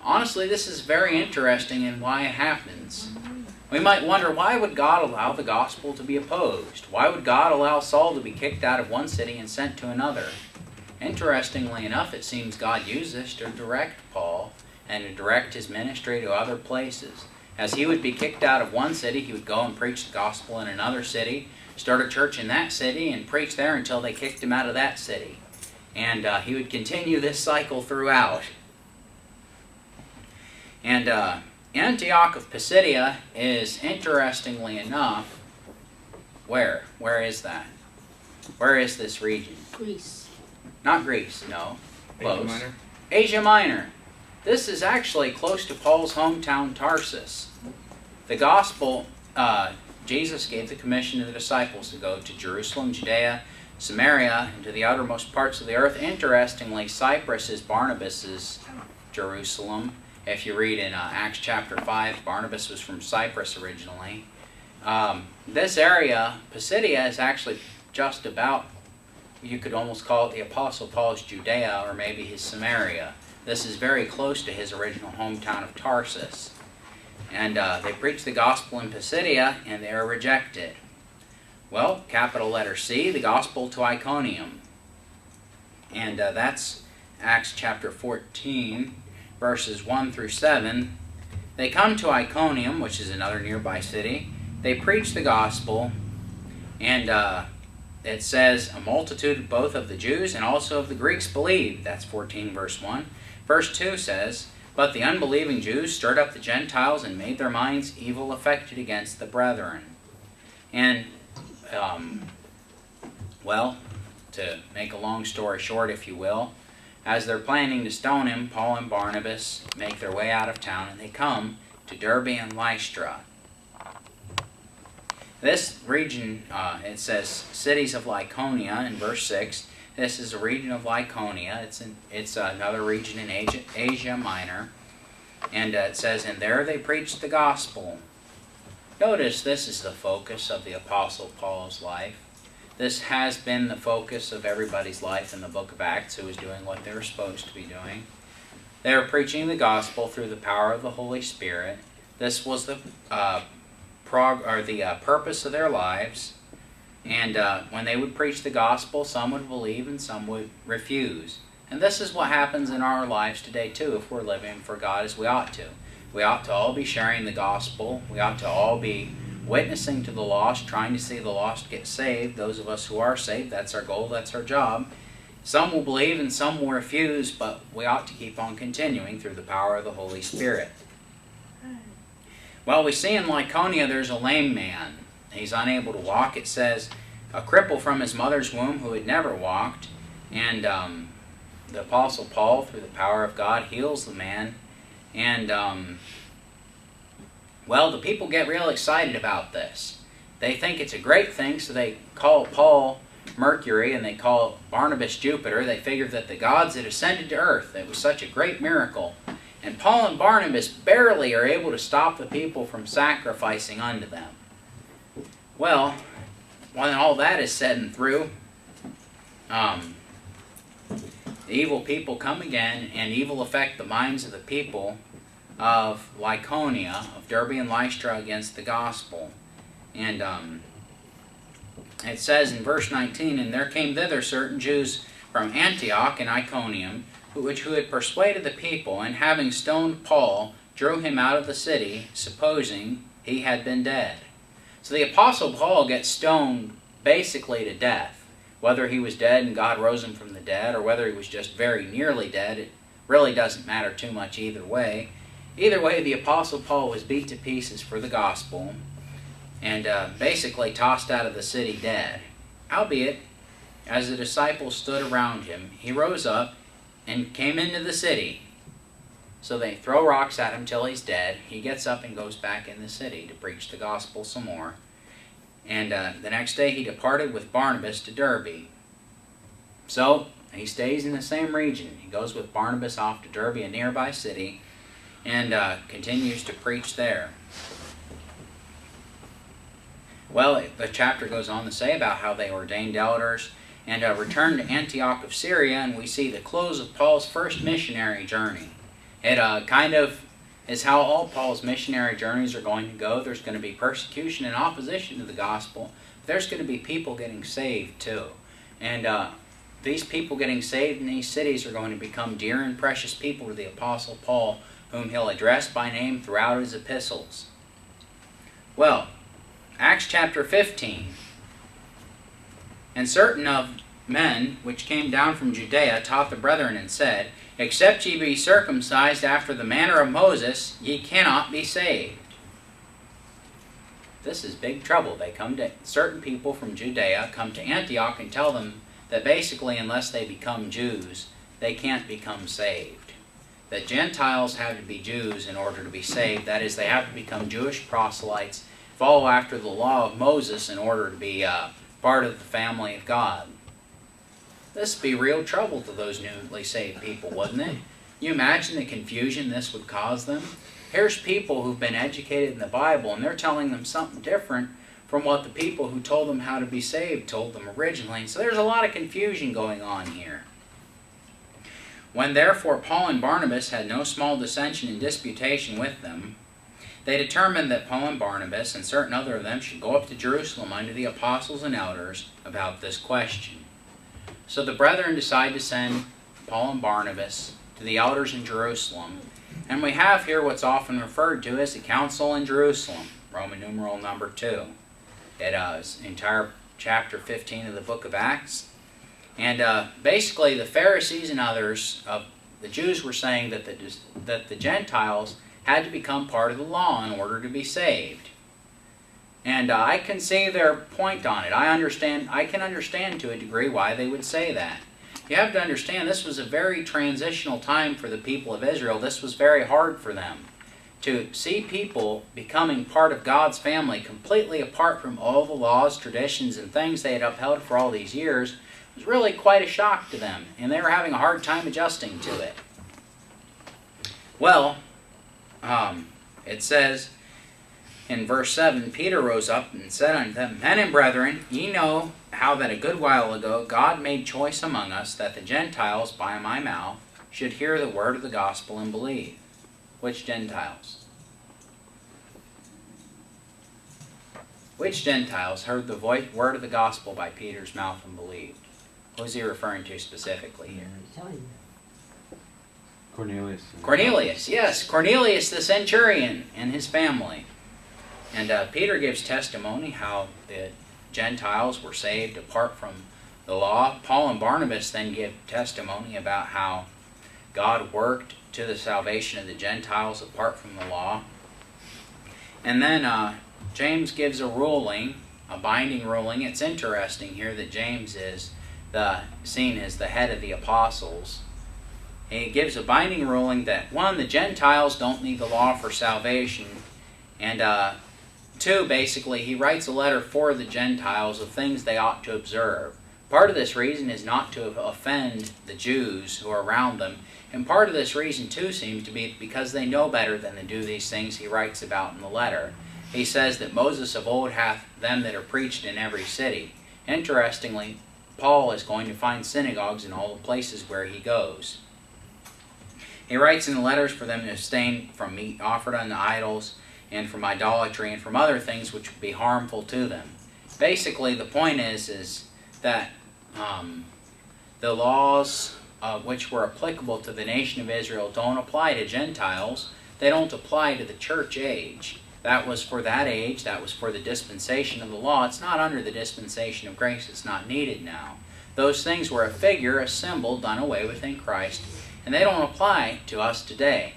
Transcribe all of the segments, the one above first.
honestly, this is very interesting in why it happens. We might wonder, why would God allow the gospel to be opposed? Why would God allow Saul to be kicked out of one city and sent to another? Interestingly enough, it seems God used this to direct Paul and to direct his ministry to other places. As he would be kicked out of one city, he would go and preach the gospel in another city, start a church in that city, and preach there until they kicked him out of that city. And he would continue this cycle throughout. And Antioch of Pisidia is, interestingly enough, where? Where is that? Where is this region? Greece. Not Greece, no. Close. Asia Minor. Asia Minor. This is actually close to Paul's hometown, Tarsus. The gospel, Jesus gave the commission to the disciples to go to Jerusalem, Judea, Samaria, and to the outermost parts of the earth. Interestingly, Cyprus is Barnabas's Jerusalem. If you read in Acts chapter 5, Barnabas was from Cyprus originally. This area, Pisidia, is actually just about, you could almost call it the Apostle Paul's Judea, or maybe his Samaria. This is very close to his original hometown of Tarsus. And they preached the gospel in Pisidia, and they were rejected. Well, capital letter C, the gospel to Iconium. And that's Acts chapter 14, verses 1 through 7. They come to Iconium, which is another nearby city. They preach the gospel, and it says, a multitude both of the Jews and also of the Greeks believed. That's 14 verse 1. Verse 2 says, but the unbelieving Jews stirred up the Gentiles and made their minds evil affected against the brethren. And, well, to make a long story short, if you will, as they're planning to stone him, Paul and Barnabas make their way out of town, and they come to Derbe and Lystra. This region, it says cities of Lycaonia in verse 6. This is a region of Lycaonia. It's another region in Asia Minor. And it says, and there they preached the gospel. Notice this is the focus of the Apostle Paul's life. This has been the focus of everybody's life in the book of Acts who was doing what they were supposed to be doing. They were preaching the gospel through the power of the Holy Spirit. This was the purpose of their lives. And when they would preach the gospel, some would believe and some would refuse. And this is what happens in our lives today too, if we're living for God as we ought to. We ought to all be sharing the gospel. We ought to all be witnessing to the lost, trying to see the lost get saved. Those of us who are saved, that's our goal, that's our job. Some will believe and some will refuse, but we ought to keep on continuing through the power of the Holy Spirit. Well, we see in Lycaonia there's a lame man. He's unable to walk. It says, a cripple from his mother's womb who had never walked. And the Apostle Paul, through the power of God, heals the man. And, well, the people get real excited about this. They think it's a great thing, so they call Paul Mercury and they call Barnabas Jupiter. They figure that the gods had ascended to earth. It was such a great miracle. And Paul and Barnabas barely are able to stop the people from sacrificing unto them. Well, when all that is said and through, the evil people come again, and evil affect the minds of the people of Lycaonia, of Derbe and Lystra, against the gospel. And it says in verse 19, and there came thither certain Jews from Antioch and Iconium, who had persuaded the people, and having stoned Paul, drew him out of the city, supposing he had been dead. So the Apostle Paul gets stoned basically to death. Whether he was dead and God rose him from the dead, or whether he was just very nearly dead, it really doesn't matter too much either way. Either way, the Apostle Paul was beat to pieces for the gospel, and basically tossed out of the city dead. Howbeit, as the disciples stood around him, he rose up and came into the city. So they throw rocks at him till he's dead. He gets up and goes back in the city to preach the gospel some more. And the next day he departed with Barnabas to Derbe. So he stays in the same region. He goes with Barnabas off to Derbe, a nearby city, and continues to preach there. Well, the chapter goes on to say about how they ordained elders and returned to Antioch of Syria, and we see the close of Paul's first missionary journey. It kind of is how all Paul's missionary journeys are going to go. There's going to be persecution and opposition to the gospel. There's going to be people getting saved too. And these people getting saved in these cities are going to become dear and precious people to the Apostle Paul, whom he'll address by name throughout his epistles. Well, Acts chapter 15. And certain of men which came down from Judea taught the brethren and said, Except ye be circumcised after the manner of Moses, ye cannot be saved. This is big trouble. They come to certain people from Judea, come to Antioch and tell them that basically unless they become Jews, they can't become saved. That Gentiles have to be Jews in order to be saved. That is, they have to become Jewish proselytes, follow after the law of Moses in order to be part of the family of God. This would be real trouble to those newly saved people, wouldn't it? You imagine the confusion this would cause them? Here's people who've been educated in the Bible, and they're telling them something different from what the people who told them how to be saved told them originally. So there's a lot of confusion going on here. When therefore Paul and Barnabas had no small dissension and disputation with them, they determined that Paul and Barnabas and certain other of them should go up to Jerusalem unto the apostles and elders about this question. So the brethren decided to send Paul and Barnabas to the elders in Jerusalem. And we have here what's often referred to as the Council in Jerusalem, Roman numeral number 2. It is entire chapter 15 of the book of Acts. And basically the Pharisees and others of the Jews were saying that the Gentiles had to become part of the law in order to be saved. And I can see their point on it. I can understand to a degree why they would say that. You have to understand this was a very transitional time for the people of Israel. This was very hard for them. To see people becoming part of God's family completely apart from all the laws, traditions, and things they had upheld for all these years was really quite a shock to them. And they were having a hard time adjusting to it. Well, it says in verse 7, Peter rose up and said unto them, Men and brethren, ye know how that a good while ago God made choice among us that the Gentiles by my mouth should hear the word of the gospel and believe. Which Gentiles? Which Gentiles heard the word of the gospel by Peter's mouth and believed? Who is he referring to specifically here? Cornelius. Cornelius, yes. Cornelius the centurion and his family. And Peter gives testimony how the Gentiles were saved apart from the law. Paul and Barnabas then give testimony about how God worked to the salvation of the Gentiles apart from the law. And then James gives a ruling, a binding ruling. It's interesting here that James is seen as the head of the apostles. He gives a binding ruling that, one, the Gentiles don't need the law for salvation, and two, basically, he writes a letter for the Gentiles of things they ought to observe. Part of this reason is not to offend the Jews who are around them, and part of this reason, too, seems to be because they know better than to do these things he writes about in the letter. He says that Moses of old hath them that are preached in every city. Interestingly, Paul is going to find synagogues in all the places where he goes. He writes in the letters for them to abstain from meat offered unto idols, and from idolatry, and from other things which would be harmful to them. Basically, the point is that the laws which were applicable to the nation of Israel don't apply to Gentiles. They don't apply to the church age. That was for that age. That was for the dispensation of the law. It's not under the dispensation of grace. It's not needed now. Those things were a figure, a symbol done away with in Christ, and they don't apply to us today.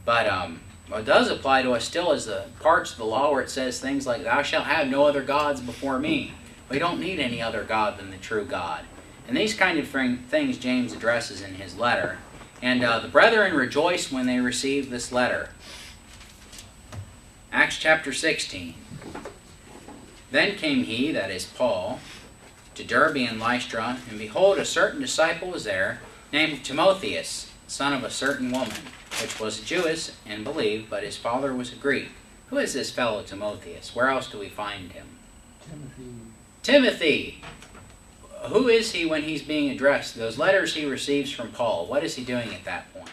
But what does apply to us still is the parts of the law where it says things like, Thou shalt have no other gods before me. We don't need any other God than the true God. And these kind of things James addresses in his letter. And the brethren rejoiced when they received this letter. Acts chapter 16. Then came he, that is Paul, to Derbe and Lystra, and behold, a certain disciple was there, named Timotheus, son of a certain woman, which was a Jewess, and believed, but his father was a Greek. Who is this fellow Timotheus? Where else do we find him? Timothy! Who is he when he's being addressed? Those letters he receives from Paul, what is he doing at that point?